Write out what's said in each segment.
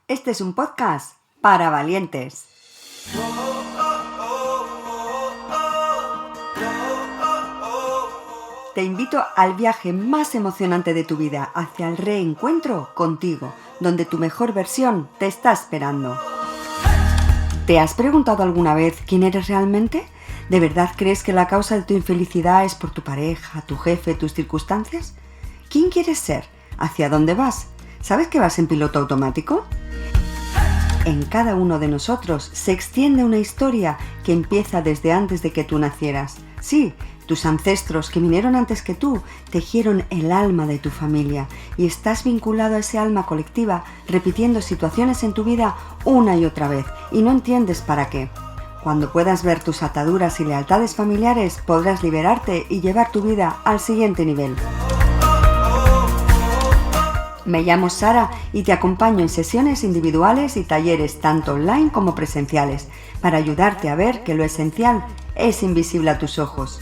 Este es un podcast para valientes. Te invito al viaje más emocionante de tu vida hacia el reencuentro contigo, donde tu mejor versión te está esperando. ¿Te has preguntado alguna vez quién eres realmente? ¿De verdad crees que la causa de tu infelicidad es por tu pareja, tu jefe, tus circunstancias? ¿Quién quieres ser? ¿Hacia dónde vas? ¿Sabes que vas en piloto automático? En cada uno de nosotros se extiende una historia que empieza desde antes de que tú nacieras. Sí, tus ancestros que vinieron antes que tú tejieron el alma de tu familia y estás vinculado a ese alma colectiva repitiendo situaciones en tu vida una y otra vez y no entiendes para qué. Cuando puedas ver tus ataduras y lealtades familiares podrás liberarte y llevar tu vida al siguiente nivel. Me llamo Sara y te acompaño en sesiones individuales y talleres tanto online como presenciales para ayudarte a ver que lo esencial es invisible a tus ojos.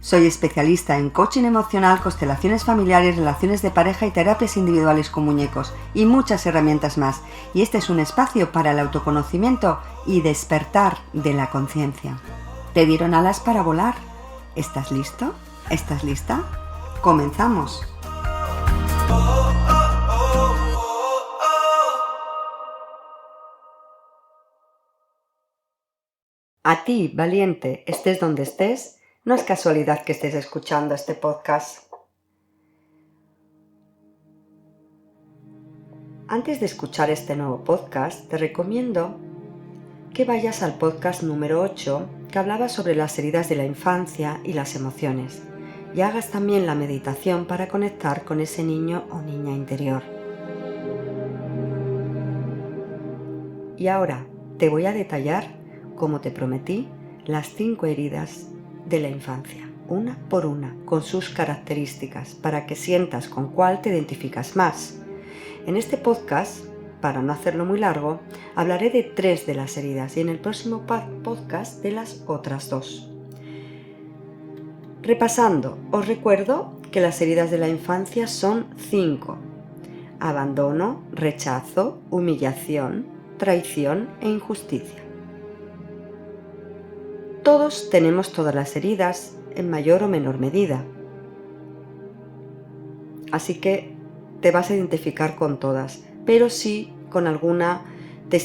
Soy especialista en coaching emocional, constelaciones familiares, relaciones de pareja y terapias individuales con muñecos y muchas herramientas más. Y este es un espacio para el autoconocimiento y despertar de la conciencia. ¿Te dieron alas para volar? ¿Estás listo? ¿Estás lista? ¡Comenzamos! A ti, valiente, estés donde estés, no es casualidad que estés escuchando este podcast. Antes de escuchar este nuevo podcast, te recomiendo que vayas al podcast número 8, que hablaba sobre las heridas de la infancia y las emociones, y hagas también la meditación para conectar con ese niño o niña interior. Y ahora te voy a detallar, como te prometí, las 5 heridas de la infancia, una por una, con sus características, para que sientas con cuál te identificas más. En este podcast, para no hacerlo muy largo, hablaré de 3 de las heridas y en el próximo podcast de las otras 2. Repasando, os recuerdo que las heridas de la infancia son 5: abandono, rechazo, humillación, traición e injusticia. Todos tenemos todas las heridas en mayor o menor medida, así que te vas a identificar con todas, pero sí con alguna te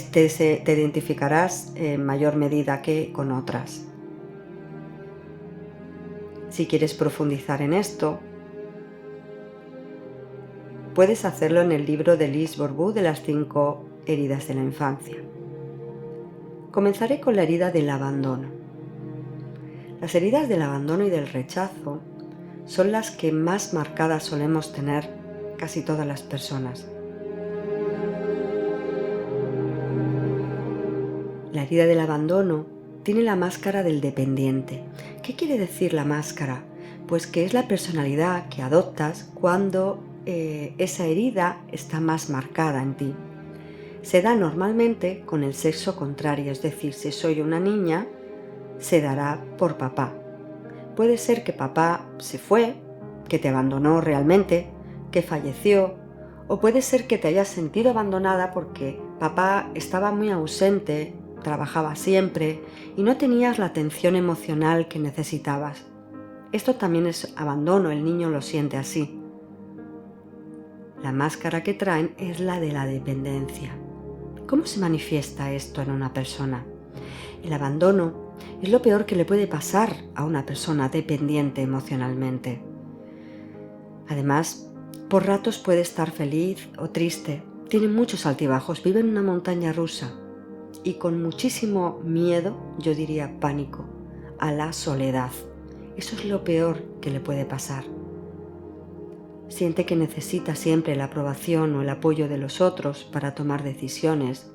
identificarás en mayor medida que con otras. Si quieres profundizar en esto, puedes hacerlo en el libro de Liz Bourbeau de las 5 heridas de la infancia. Comenzaré con la herida del abandono. Las heridas del abandono y del rechazo son las que más marcadas solemos tener casi todas las personas. La herida del abandono tiene la máscara del dependiente. ¿Qué quiere decir la máscara? Pues que es la personalidad que adoptas cuando esa herida está más marcada en ti. Se da normalmente con el sexo contrario, es decir, si soy una niña, se dará por papá. Puede ser que papá se fue, que te abandonó realmente, que falleció, o puede ser que te hayas sentido abandonada porque papá estaba muy ausente, trabajaba siempre y no tenías la atención emocional que necesitabas. Esto también es abandono, el niño lo siente así. La máscara que traen es la de la dependencia. ¿Cómo se manifiesta esto en una persona? El abandono es lo peor que le puede pasar a una persona dependiente emocionalmente. Además, por ratos puede estar feliz o triste, tiene muchos altibajos, vive en una montaña rusa y con muchísimo miedo, yo diría pánico, a la soledad. Eso es lo peor que le puede pasar. Siente que necesita siempre la aprobación o el apoyo de los otros para tomar decisiones.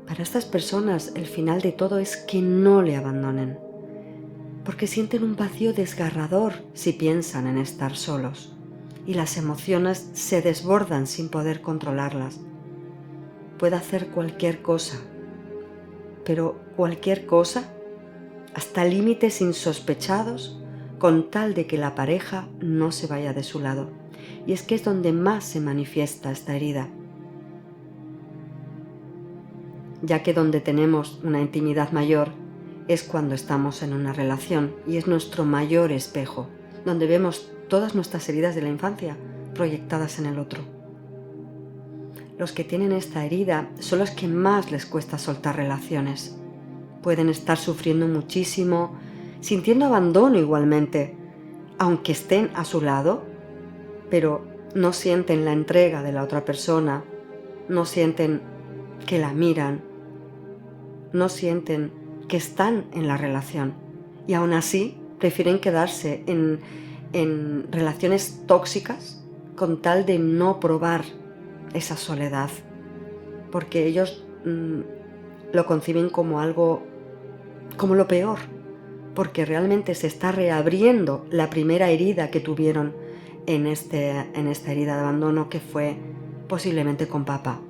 Para estas personas el final de todo es que no le abandonen, porque sienten un vacío desgarrador si piensan en estar solos y las emociones se desbordan sin poder controlarlas. Puede hacer cualquier cosa, pero cualquier cosa, hasta límites insospechados, con tal de que la pareja no se vaya de su lado. y es que es donde más se manifiesta esta herida, ya que donde tenemos una intimidad mayor es cuando estamos en una relación y es nuestro mayor espejo, donde vemos todas nuestras heridas de la infancia proyectadas en el otro. Los que tienen esta herida son los que más les cuesta soltar relaciones. Pueden estar sufriendo muchísimo, sintiendo abandono igualmente, aunque estén a su lado, pero no sienten la entrega de la otra persona, no sienten que la miran, no sienten que están en la relación y aún así prefieren quedarse en relaciones tóxicas con tal de no probar esa soledad, porque ellos lo conciben como algo, como lo peor, porque realmente se está reabriendo la primera herida que tuvieron en esta herida de abandono, que fue posiblemente con papá.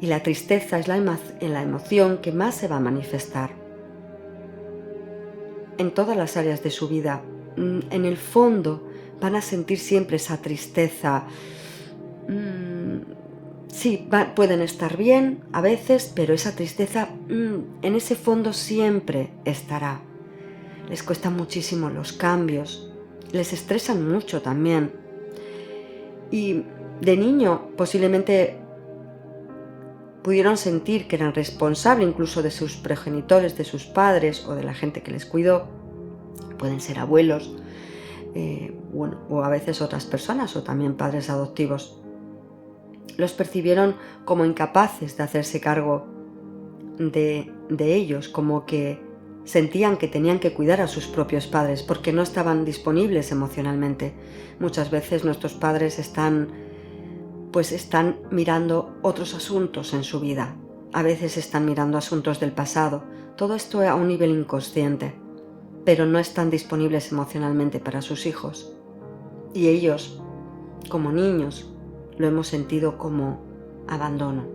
Y la tristeza es la emoción que más se va a manifestar en todas las áreas de su vida. En el fondo van a sentir siempre esa tristeza. Sí, pueden estar bien a veces, pero esa tristeza en ese fondo siempre estará. Les cuestan muchísimo los cambios, les estresan mucho también. Y de niño posiblemente pudieron sentir que eran responsables incluso de sus progenitores, de sus padres o de la gente que les cuidó. Pueden ser abuelos, o a veces otras personas o también padres adoptivos. Los percibieron como incapaces de hacerse cargo de ellos, como que sentían que tenían que cuidar a sus propios padres porque no estaban disponibles emocionalmente. Muchas veces nuestros padres están mirando otros asuntos en su vida. A veces están mirando asuntos del pasado. Todo esto a un nivel inconsciente, pero no están disponibles emocionalmente para sus hijos. Y ellos, como niños, lo hemos sentido como abandono.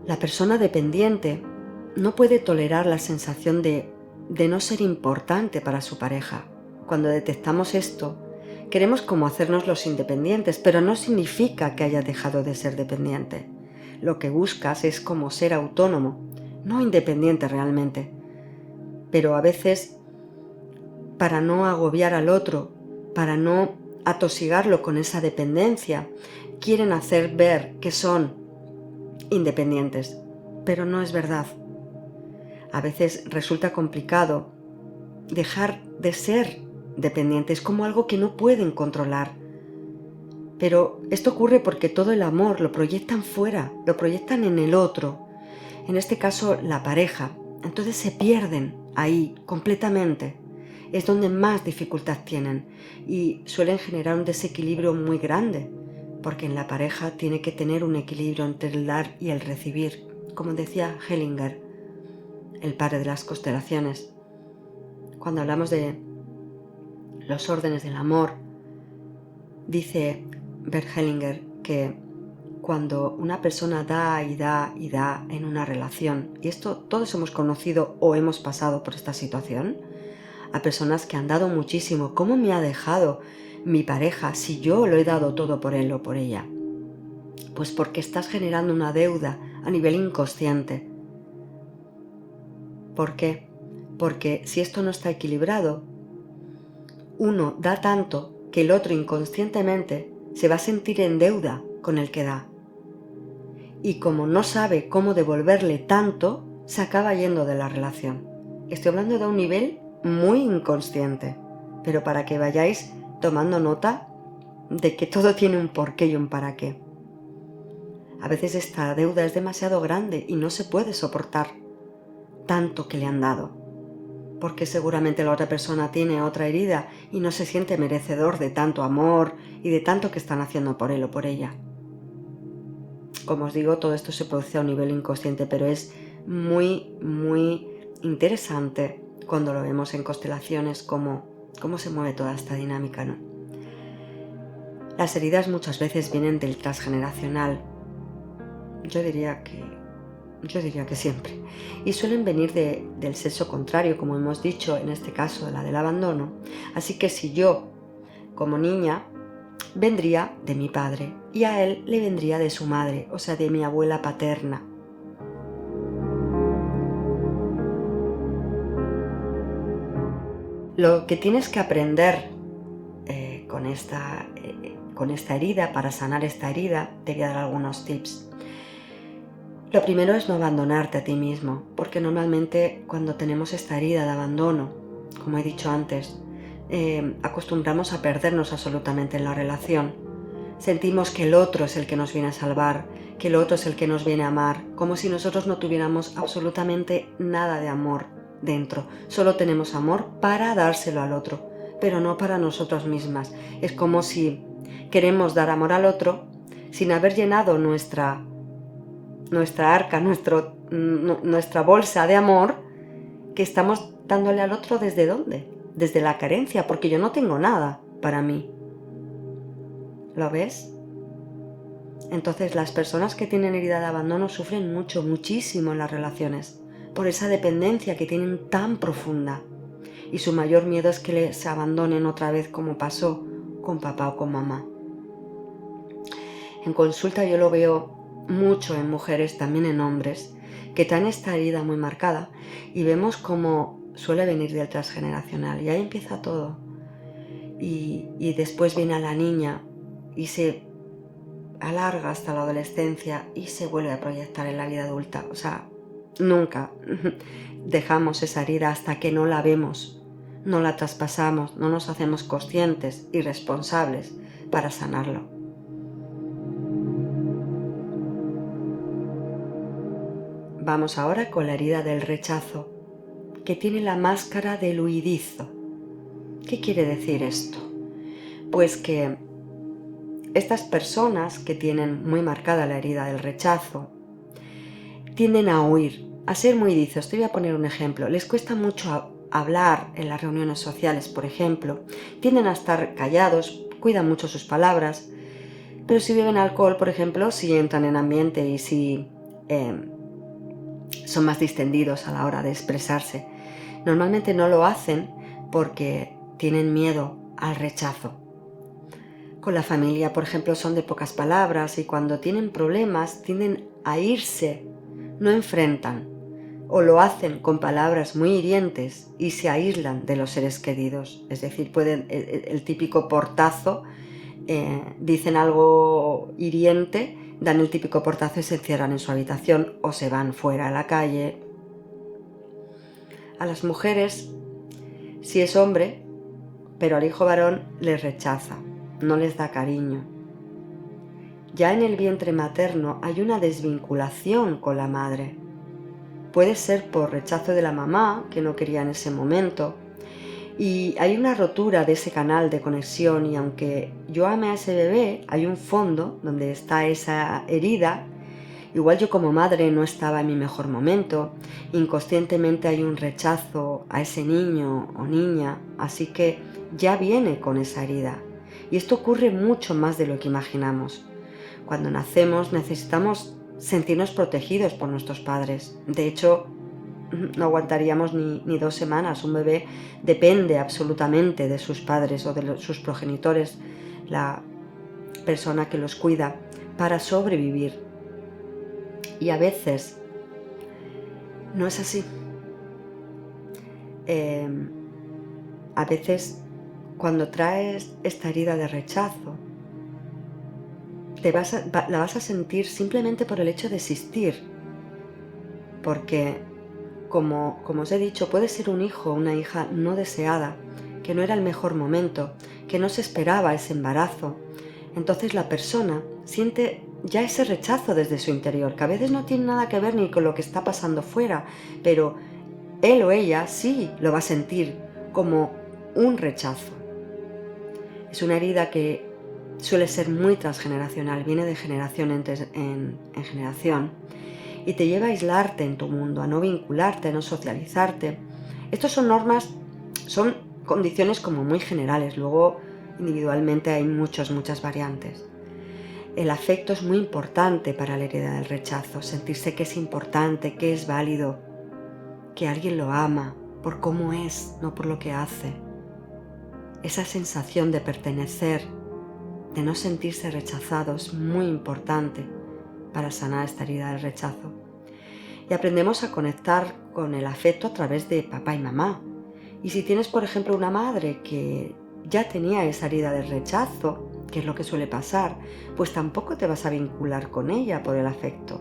La persona dependiente no puede tolerar la sensación de no ser importante para su pareja. Cuando detectamos esto, queremos como hacernos los independientes, pero no significa que hayas dejado de ser dependiente. Lo que buscas es como ser autónomo, no independiente realmente. Pero a veces, para no agobiar al otro, para no atosigarlo con esa dependencia, quieren hacer ver que son independientes, pero no es verdad. A veces resulta complicado dejar de ser dependientes, como algo que no pueden controlar. Pero esto ocurre porque todo el amor lo proyectan fuera, lo proyectan en el otro, en este caso la pareja. Entonces se pierden ahí completamente. Es donde más dificultad tienen y suelen generar un desequilibrio muy grande, porque en la pareja tiene que tener un equilibrio entre el dar y el recibir, como decía Hellinger, el padre de las constelaciones. Cuando hablamos de los órdenes del amor, dice Bert Hellinger que cuando una persona da y da y da en una relación, y esto todos hemos conocido o hemos pasado por esta situación, a personas que han dado muchísimo. ¿Cómo me ha dejado mi pareja si yo lo he dado todo por él o por ella? Pues porque estás generando una deuda a nivel inconsciente. ¿Por qué? Porque si esto no está equilibrado, uno da tanto que el otro inconscientemente se va a sentir en deuda con el que da. Y como no sabe cómo devolverle tanto, se acaba yendo de la relación. Estoy hablando de un nivel muy inconsciente, pero para que vayáis tomando nota de que todo tiene un porqué y un para qué. A veces esta deuda es demasiado grande y no se puede soportar tanto que le han dado, porque seguramente la otra persona tiene otra herida y no se siente merecedor de tanto amor y de tanto que están haciendo por él o por ella. Como os digo, todo esto se produce a un nivel inconsciente, pero es muy, muy interesante cuando lo vemos en constelaciones, cómo se mueve toda esta dinámica, ¿no? Las heridas muchas veces vienen del transgeneracional. Yo diría que siempre. Y suelen venir del sexo contrario, como hemos dicho, en este caso, la del abandono. Así que si yo como niña, vendría de mi padre y a él le vendría de su madre, o sea, de mi abuela paterna. Lo que tienes que aprender con esta herida, para sanar esta herida, te voy a dar algunos tips. Lo primero es no abandonarte a ti mismo, porque normalmente cuando tenemos esta herida de abandono, como he dicho antes, acostumbramos a perdernos absolutamente en la relación. Sentimos que el otro es el que nos viene a salvar, que el otro es el que nos viene a amar, como si nosotros no tuviéramos absolutamente nada de amor dentro. Solo tenemos amor para dárselo al otro, pero no para nosotras mismas. Es como si queremos dar amor al otro sin haber llenado nuestra arca, nuestra bolsa de amor, que estamos dándole al otro. ¿Desde dónde? Desde la carencia, porque yo no tengo nada para mí. ¿Lo ves? Entonces las personas que tienen herida de abandono sufren mucho, muchísimo en las relaciones, por esa dependencia que tienen tan profunda. Y su mayor miedo es que les abandonen otra vez, como pasó con papá o con mamá. En consulta yo lo veo mucho en mujeres, también en hombres, que traen esta herida muy marcada, y vemos cómo suele venir del transgeneracional, y ahí empieza todo. Y después viene a la niña y se alarga hasta la adolescencia y se vuelve a proyectar en la vida adulta. O sea, nunca dejamos esa herida hasta que no la vemos, no la traspasamos, no nos hacemos conscientes y responsables para sanarlo. Vamos ahora con la herida del rechazo, que tiene la máscara del huidizo. ¿Qué quiere decir esto? Pues que estas personas que tienen muy marcada la herida del rechazo tienden a huir, a ser muy huidizos. Te voy a poner un ejemplo. Les cuesta mucho hablar en las reuniones sociales, por ejemplo. Tienden a estar callados, cuidan mucho sus palabras, pero si beben alcohol, por ejemplo, si entran en ambiente y si son más distendidos a la hora de expresarse. Normalmente no lo hacen porque tienen miedo al rechazo. Con la familia, por ejemplo, son de pocas palabras y cuando tienen problemas tienden a irse, no enfrentan, o lo hacen con palabras muy hirientes y se aíslan de los seres queridos. Es decir, pueden el típico portazo, dicen algo hiriente, dan el típico portazo y se encierran en su habitación o se van fuera a la calle. A las mujeres, si es hombre, pero al hijo varón les rechaza, no les da cariño. Ya en el vientre materno hay una desvinculación con la madre. Puede ser por rechazo de la mamá, que no quería en ese momento, y hay una rotura de ese canal de conexión, y aunque yo ame a ese bebé, hay un fondo donde está esa herida. Igual yo como madre no estaba en mi mejor momento, inconscientemente hay un rechazo a ese niño o niña, así que ya viene con esa herida. Y esto ocurre mucho más de lo que imaginamos. Cuando nacemos necesitamos sentirnos protegidos por nuestros padres. De hecho, no aguantaríamos ni 2 semanas. Un bebé depende absolutamente de sus padres o de sus progenitores, la persona que los cuida, para sobrevivir. Y a veces no es así. A veces cuando traes esta herida de rechazo, la vas a sentir simplemente por el hecho de existir. Porque, como os he dicho, puede ser un hijo o una hija no deseada, que no era el mejor momento, que no se esperaba ese embarazo. Entonces la persona siente ya ese rechazo desde su interior, que a veces no tiene nada que ver ni con lo que está pasando fuera, pero él o ella sí lo va a sentir como un rechazo. Es una herida que suele ser muy transgeneracional, viene de generación en generación, y te lleva a aislarte en tu mundo, a no vincularte, a no socializarte. Estos son normas, son condiciones como muy generales, luego individualmente hay muchas variantes. El afecto es muy importante para la herida del rechazo, sentirse que es importante, que es válido, que alguien lo ama por cómo es, no por lo que hace. esa sensación de pertenecer, de no sentirse rechazado es muy importante para sanar esta herida del rechazo. Y aprendemos a conectar con el afecto a través de papá y mamá. Y si tienes, por ejemplo, una madre que ya tenía esa herida del rechazo, que es lo que suele pasar, pues tampoco te vas a vincular con ella por el afecto,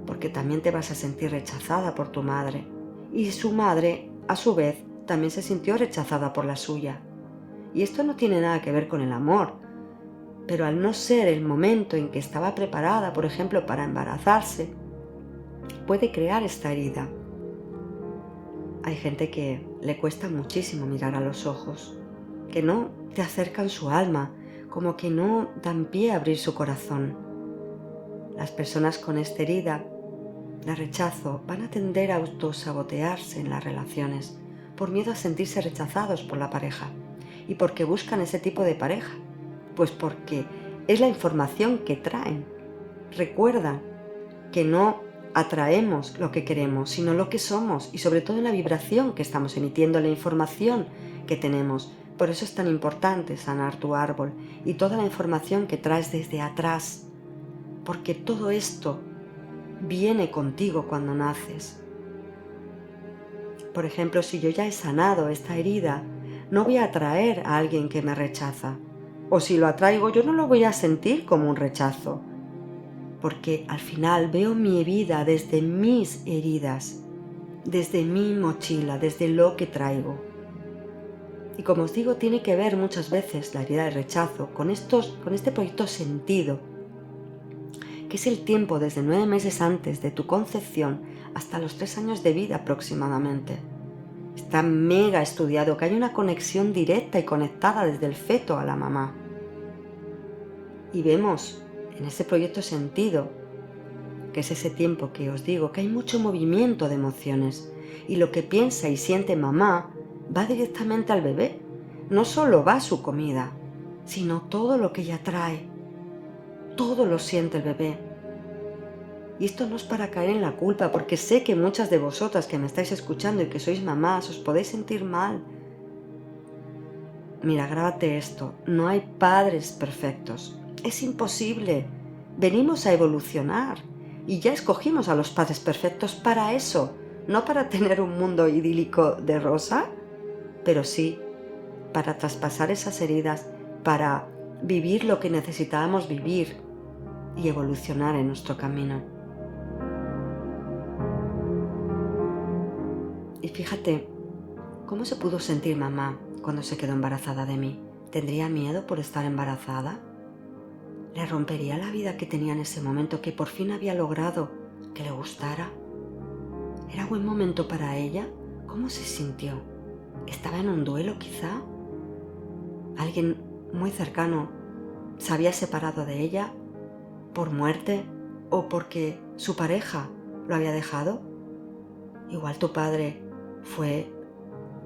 porque también te vas a sentir rechazada por tu madre. Y su madre, a su vez, también se sintió rechazada por la suya. Y esto no tiene nada que ver con el amor, pero al no ser el momento en que estaba preparada, por ejemplo, para embarazarse, puede crear esta herida. Hay gente que le cuesta muchísimo mirar a los ojos, que no te acercan su alma, como que no dan pie a abrir su corazón. Las personas con esta herida de rechazo van a tender a autosabotearse en las relaciones por miedo a sentirse rechazados por la pareja. ¿Y por qué buscan ese tipo de pareja? Pues porque es la información que traen. Recuerda que no atraemos lo que queremos, sino lo que somos, y sobre todo la vibración que estamos emitiendo, la información que tenemos. Por eso es tan importante sanar tu árbol y toda la información que traes desde atrás, porque todo esto viene contigo cuando naces. Por ejemplo, si yo ya he sanado esta herida, no voy a atraer a alguien que me rechaza, o si lo atraigo yo no lo voy a sentir como un rechazo, porque al final veo mi vida desde mis heridas, desde mi mochila, desde lo que traigo. Y como os digo, tiene que ver muchas veces la herida del rechazo con este proyecto sentido, que es el tiempo desde 9 meses antes de tu concepción hasta los 3 años de vida aproximadamente. Está mega estudiado que hay una conexión directa y conectada desde el feto a la mamá. Y vemos en ese proyecto sentido, que es ese tiempo que os digo, que hay mucho movimiento de emociones y lo que piensa y siente mamá va directamente al bebé. No solo va su comida, sino todo lo que ella trae. Todo lo siente el bebé. Y esto no es para caer en la culpa, porque sé que muchas de vosotras que me estáis escuchando y que sois mamás os podéis sentir mal. Mira, grábate esto, no hay padres perfectos. Es imposible. Venimos a evolucionar y ya escogimos a los padres perfectos para eso, no para tener un mundo idílico de rosa, pero sí para traspasar esas heridas, para vivir lo que necesitábamos vivir y evolucionar en nuestro camino. Y fíjate, ¿cómo se pudo sentir mamá cuando se quedó embarazada de mí? ¿Tendría miedo por estar embarazada? ¿Le rompería la vida que tenía en ese momento, que por fin había logrado que le gustara? ¿Era buen momento para ella? ¿Cómo se sintió? ¿Estaba en un duelo quizá? ¿Alguien muy cercano se había separado de ella por muerte o porque su pareja lo había dejado? Igual tu padre fue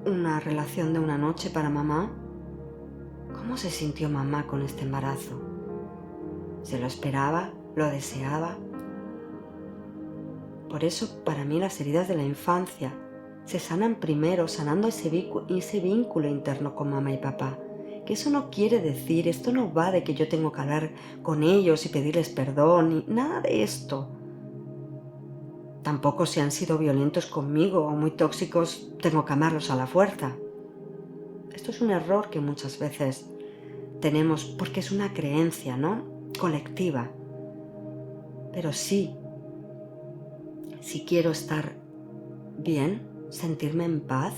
una relación de una noche para mamá. ¿Cómo se sintió mamá con este embarazo? ¿Se lo esperaba? ¿Lo deseaba? Por eso, para mí, las heridas de la infancia se sanan primero sanando ese vínculo interno con mamá y papá. Que eso no quiere decir, esto no va de que yo tengo que hablar con ellos y pedirles perdón, ni nada de esto. Tampoco si han sido violentos conmigo o muy tóxicos, tengo que amarlos a la fuerza. Esto es un error que muchas veces tenemos porque es una creencia, ¿no? Colectiva. Pero sí, si quiero estar bien, sentirme en paz,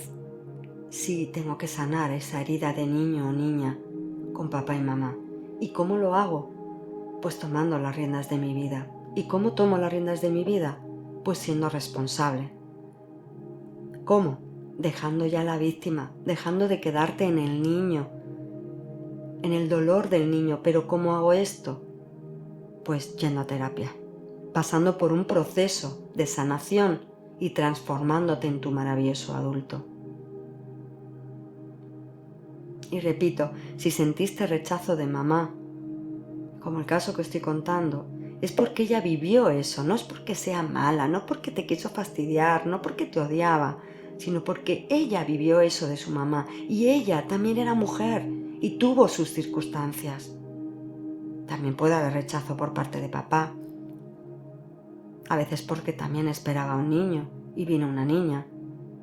sí tengo que sanar esa herida de niño o niña con papá y mamá. ¿Y cómo lo hago? Pues tomando las riendas de mi vida. ¿Y cómo tomo las riendas de mi vida? Pues siendo responsable. ¿Cómo? Dejando ya la víctima, dejando de quedarte en el niño, en el dolor del niño. ¿Pero cómo hago esto? Pues yendo a terapia, pasando por un proceso de sanación y transformándote en tu maravilloso adulto. Y repito, si sentiste rechazo de mamá, como el caso que estoy contando, es porque ella vivió eso, no es porque sea mala, no porque te quiso fastidiar, no porque te odiaba, sino porque ella vivió eso de su mamá y ella también era mujer y tuvo sus circunstancias. También puede haber rechazo por parte de papá, a veces porque también esperaba un niño y vino una niña.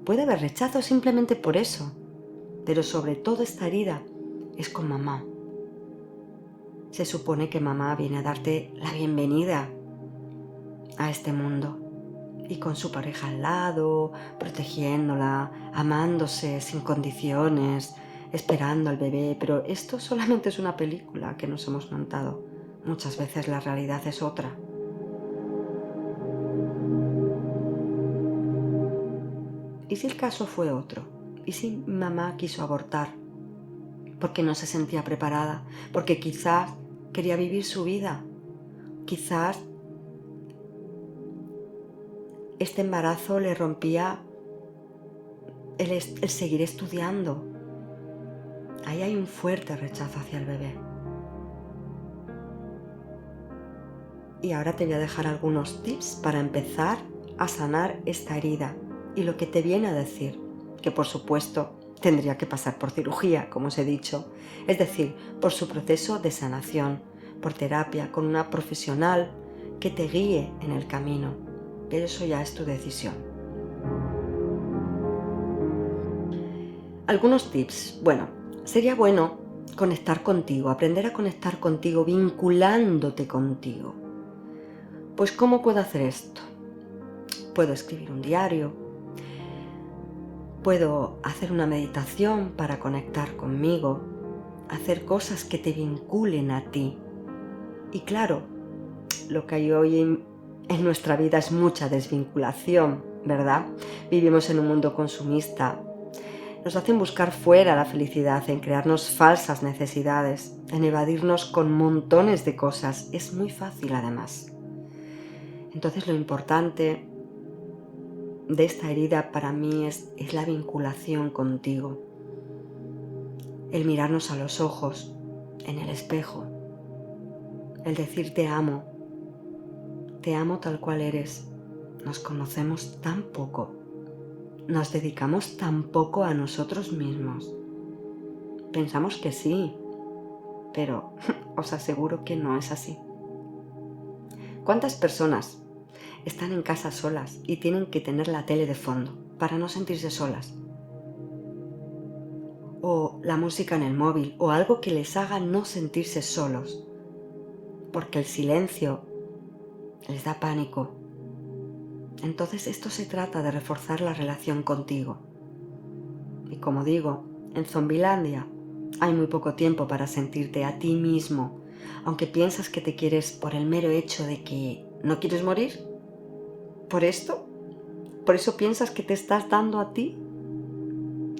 Puede haber rechazo simplemente por eso, pero sobre todo esta herida es con mamá. Se supone que mamá viene a darte la bienvenida a este mundo y con su pareja al lado, protegiéndola, amándose sin condiciones, esperando al bebé, pero esto solamente es una película que nos hemos montado. Muchas veces la realidad es otra. ¿Y si el caso fue otro? ¿Y si mamá quiso abortar? Porque no se sentía preparada, porque quizás quería vivir su vida, quizás este embarazo le rompía el seguir estudiando. Ahí hay un fuerte rechazo hacia el bebé. Y ahora te voy a dejar algunos tips para empezar a sanar esta herida y lo que te viene a decir, que por supuesto tendría que pasar por cirugía, como os he dicho, es decir, por su proceso de sanación, por terapia, con una profesional que te guíe en el camino, pero eso ya es tu decisión. Algunos tips. Bueno, sería bueno conectar contigo, aprender a conectar contigo, vinculándote contigo. Pues ¿cómo puedo hacer esto? Puedo escribir un diario, puedo hacer una meditación para conectar conmigo, hacer cosas que te vinculen a ti. Y claro, lo que hay hoy en nuestra vida es mucha desvinculación, ¿verdad? Vivimos en un mundo consumista. Nos hacen buscar fuera la felicidad, en crearnos falsas necesidades, en evadirnos con montones de cosas. Es muy fácil además. Entonces lo importante de esta herida para mí es la vinculación contigo. El mirarnos a los ojos, en el espejo. El decir te amo tal cual eres. Nos conocemos tan poco. Nos dedicamos tan poco a nosotros mismos. Pensamos que sí, pero os aseguro que no es así. ¿Cuántas personas están en casa solas y tienen que tener la tele de fondo para no sentirse solas? O la música en el móvil, o algo que les haga no sentirse solos, porque el silencio les da pánico. Entonces esto se trata de reforzar la relación contigo. Y como digo, en Zombilandia hay muy poco tiempo para sentirte a ti mismo, aunque piensas que te quieres por el mero hecho de que no quieres morir. ¿Por esto? ¿Por eso piensas que te estás dando a ti?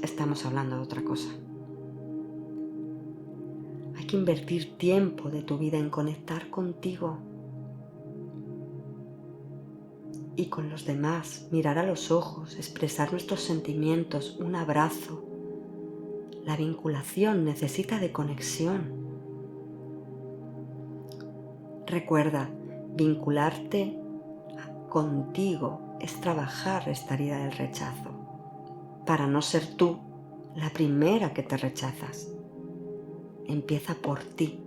Estamos hablando de otra cosa. Hay que invertir tiempo de tu vida en conectar contigo y con los demás, mirar a los ojos, expresar nuestros sentimientos, un abrazo. La vinculación necesita de conexión. Recuerda, vincularte contigo es trabajar esta herida del rechazo, para no ser tú la primera que te rechazas. Empieza por ti.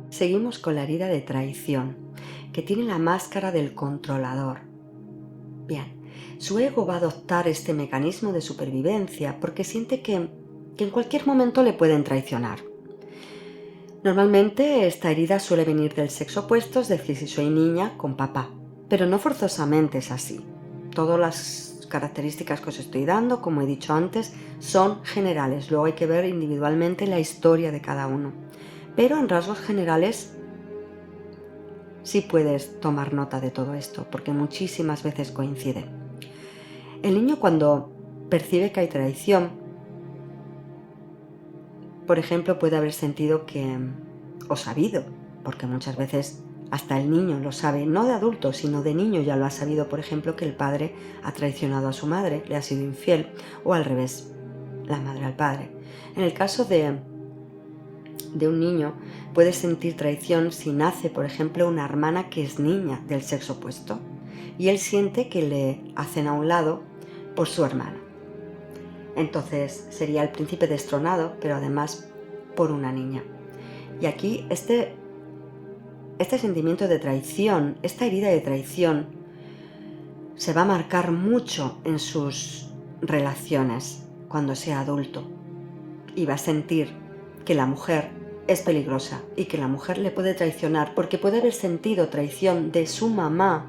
Seguimos con la herida de traición, que tiene la máscara del controlador. Bien, su ego va a adoptar este mecanismo de supervivencia porque siente que en cualquier momento le pueden traicionar. Normalmente esta herida suele venir del sexo opuesto, es decir, si soy niña, con papá, pero no forzosamente es así. Todas las características que os estoy dando, como he dicho antes, son generales. Luego hay que ver individualmente la historia de cada uno. Pero en rasgos generales sí puedes tomar nota de todo esto, porque muchísimas veces coincide. El niño, cuando percibe que hay traición, por ejemplo, puede haber sentido que, o sabido, porque muchas veces hasta el niño lo sabe, no de adulto, sino de niño ya lo ha sabido, por ejemplo, que el padre ha traicionado a su madre, le ha sido infiel, o al revés, la madre al padre. En el caso de de un niño puede sentir traición si nace, por ejemplo, una hermana que es niña del sexo opuesto y él siente que le hacen a un lado por su hermana. Entonces sería el príncipe destronado, pero además por una niña. Y aquí este sentimiento de traición, esta herida de traición, se va a marcar mucho en sus relaciones cuando sea adulto. Y va a sentir que la mujer es peligrosa y que la mujer le puede traicionar porque puede haber sentido traición de su mamá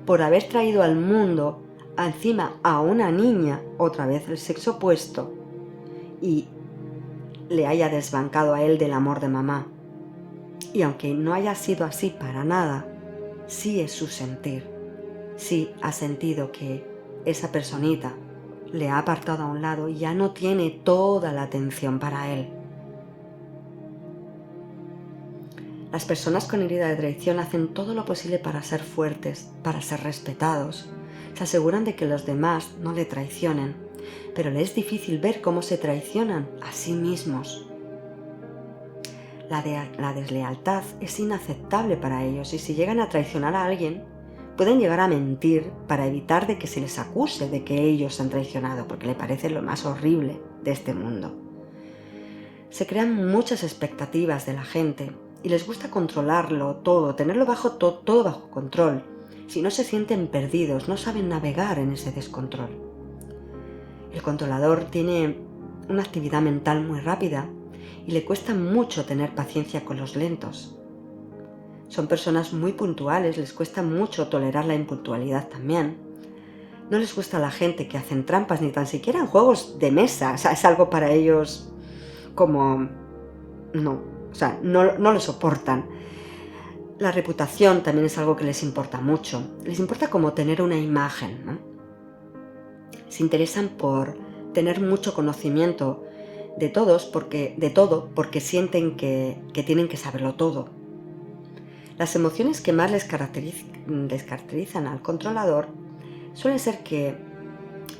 por haber traído al mundo encima a una niña, otra vez del sexo opuesto, y le haya desbancado a él del amor de mamá. Y aunque no haya sido así para nada, sí es su sentir. Sí ha sentido que esa personita le ha apartado a un lado y ya no tiene toda la atención para él. Las personas con herida de traición hacen todo lo posible para ser fuertes, para ser respetados. Se aseguran de que los demás no le traicionen, pero le es difícil ver cómo se traicionan a sí mismos. La deslealtad es inaceptable para ellos y si llegan a traicionar a alguien, pueden llegar a mentir para evitar de que se les acuse de que ellos han traicionado, porque le parece lo más horrible de este mundo. Se crean muchas expectativas de la gente y les gusta controlarlo todo, tenerlo todo bajo control. Si no se sienten perdidos, no saben navegar en ese descontrol. El controlador tiene una actividad mental muy rápida y le cuesta mucho tener paciencia con los lentos. Son personas muy puntuales, les cuesta mucho tolerar la impuntualidad también. No les gusta la gente que hacen trampas, ni tan siquiera en juegos de mesa. O sea, es algo para ellos como... no lo soportan. La reputación también es algo que les importa mucho. Les importa como tener una imagen, ¿no? Se interesan por tener mucho conocimiento de todo porque sienten que tienen que saberlo todo. Las emociones que más les caracterizan al controlador suelen ser que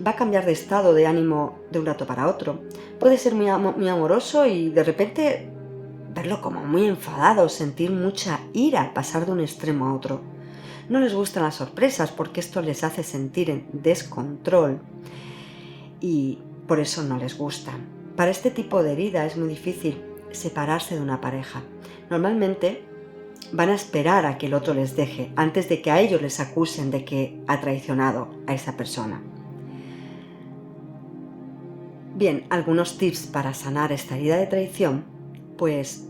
va a cambiar de estado de ánimo de un rato para otro. Puede ser muy amoroso y de repente verlo como muy enfadado, sentir mucha ira, pasar de un extremo a otro. No les gustan las sorpresas porque esto les hace sentir en descontrol y por eso no les gustan. Para este tipo de herida es muy difícil separarse de una pareja. Normalmente van a esperar a que el otro les deje antes de que a ellos les acusen de que ha traicionado a esa persona. Bien, algunos tips para sanar esta herida de traición, pues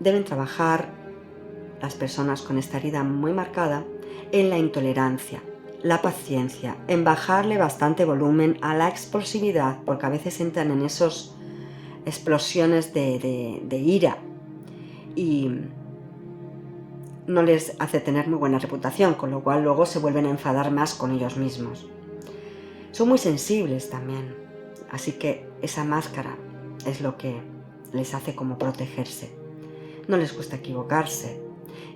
deben trabajar las personas con esta herida muy marcada en la intolerancia, la paciencia, en bajarle bastante volumen a la explosividad, porque a veces entran en esas explosiones de ira y no les hace tener muy buena reputación, con lo cual luego se vuelven a enfadar más con ellos mismos. Son muy sensibles también, así que esa máscara es lo que les hace como protegerse. No les gusta equivocarse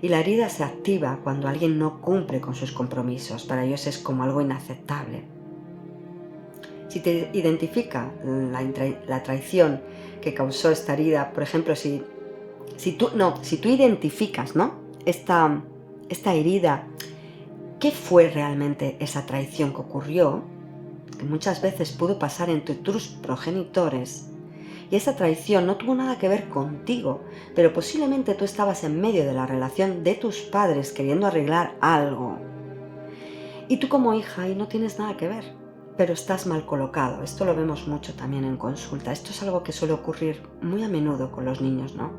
y la herida se activa cuando alguien no cumple con sus compromisos. Para ellos es como algo inaceptable. Si te identifica la traición que causó esta herida, por ejemplo, si tú identificas, ¿no?, esta herida, ¿qué fue realmente esa traición que ocurrió? Que muchas veces pudo pasar entre tus progenitores y esa traición no tuvo nada que ver contigo, pero posiblemente tú estabas en medio de la relación de tus padres queriendo arreglar algo y tú como hija ahí no tienes nada que ver, pero estás mal colocado. Esto lo vemos mucho también en consulta. Esto es algo que suele ocurrir muy a menudo con los niños, ¿no?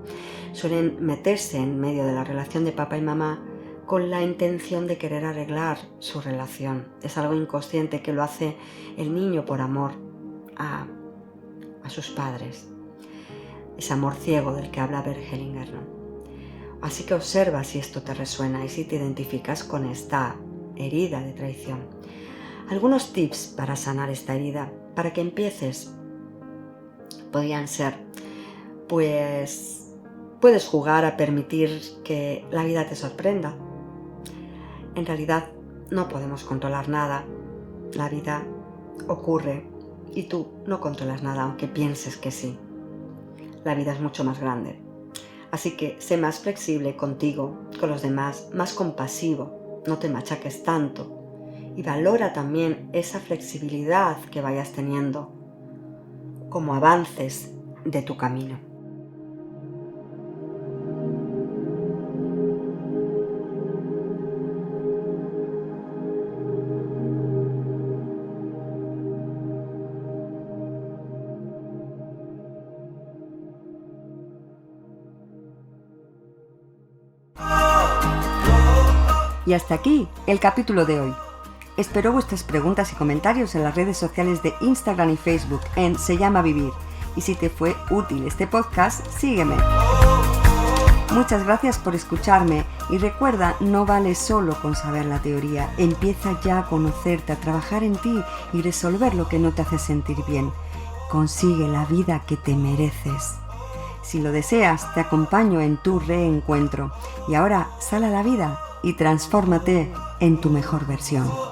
Suelen meterse en medio de la relación de papá y mamá con la intención de querer arreglar su relación. Es algo inconsciente que lo hace el niño por amor a sus padres. Ese amor ciego del que habla Bert Hellinger, ¿no? Así que observa si esto te resuena y si te identificas con esta herida de traición. Algunos tips para sanar esta herida, para que empieces, podrían ser, pues puedes jugar a permitir que la vida te sorprenda. En realidad no podemos controlar nada, la vida ocurre y tú no controlas nada aunque pienses que sí. la vida es mucho más grande. Así que sé más flexible contigo, con los demás, más compasivo, no te machaques tanto y valora también esa flexibilidad que vayas teniendo como avances de tu camino. Y hasta aquí el capítulo de hoy. Espero vuestras preguntas y comentarios en las redes sociales de Instagram y Facebook en Se llama Vivir. Y si te fue útil este podcast, sígueme. Muchas gracias por escucharme y recuerda, no vale solo con saber la teoría. Empieza ya a conocerte, a trabajar en ti y resolver lo que no te hace sentir bien. Consigue la vida que te mereces. Si lo deseas, te acompaño en tu reencuentro. Y ahora, sal a la vida y transfórmate en tu mejor versión.